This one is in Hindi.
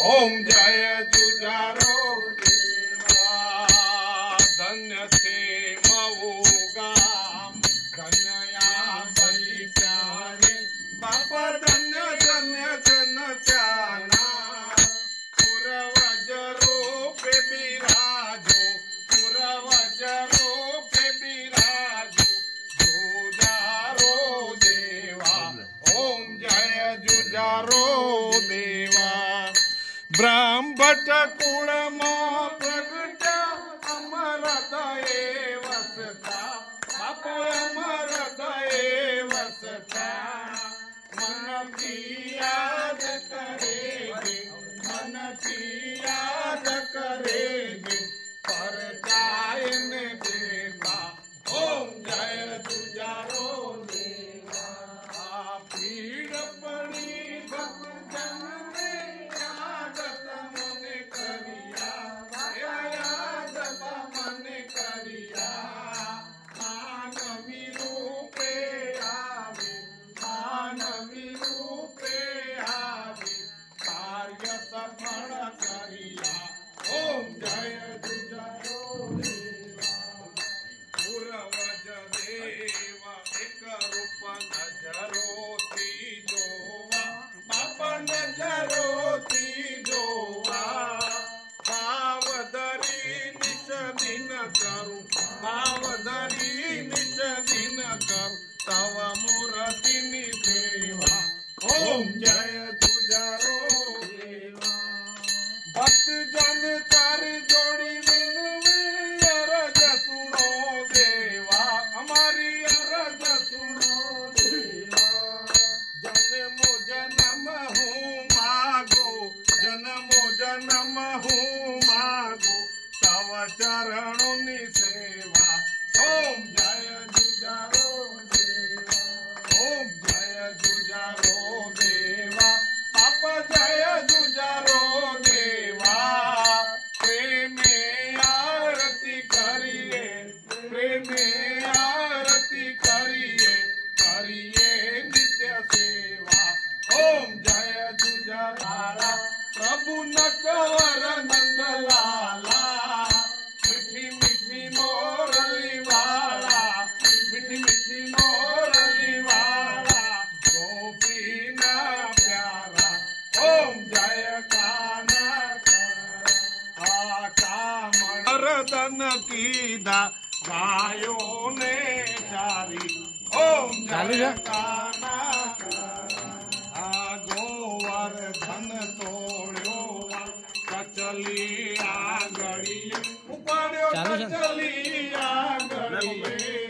ओम जय जुजारो देवा धन्य थे मऊ गाम धन्या बलि प्यारे बापा धन्य धन्य जन जाना पुरवजरो पे बिराजो पुरवजरो पे बिराजो जुजारो देवा ओम जय जुजारो देवा ब्रह्मभट कुळ प्रगट्या अमर दये वसता बापो अमर दये वसता मन की याद करेगे मन की याद करेगे पर जायन देवा ओम जय जुजारो देवा पीड़ पड़ी भक्त जन ओम जय जुजारो देवा पुरवज देवा एक रूप नजरो थी जोवा बापा नजरो थी जोवा भावधरी निश दिन करू भावधरी निश दिन करू तव मूर्ति सेवा ओम जय जुजारो देवा भक्त जन कर जोड़ी विनवी अरज सुनो देवा हमारी अरज सुनो देवा जन्मो जन्म हूँ मागो जन्मो जन्म हूँ मागो तव चरणों नि सेवा ओम जय जुजारो देवा ओम जय जुजारो देवा पापा जय जुजारो देवा प्रेमे आरती करिए प्रेमे आरती करिए करिए नित्य सेवा ओम जय जुजारा प्रभु नटवर नंदलाला मीठी मीठी मोरली वाला मीठी मीठी मोरली वाला गोपीना प्यारा ओम जय काना मर्दन कीदा गायों ने चारी ओम जय काना गोवर्धन तोड़ो कचली आगड़ी ऊपर कचली आगड़ी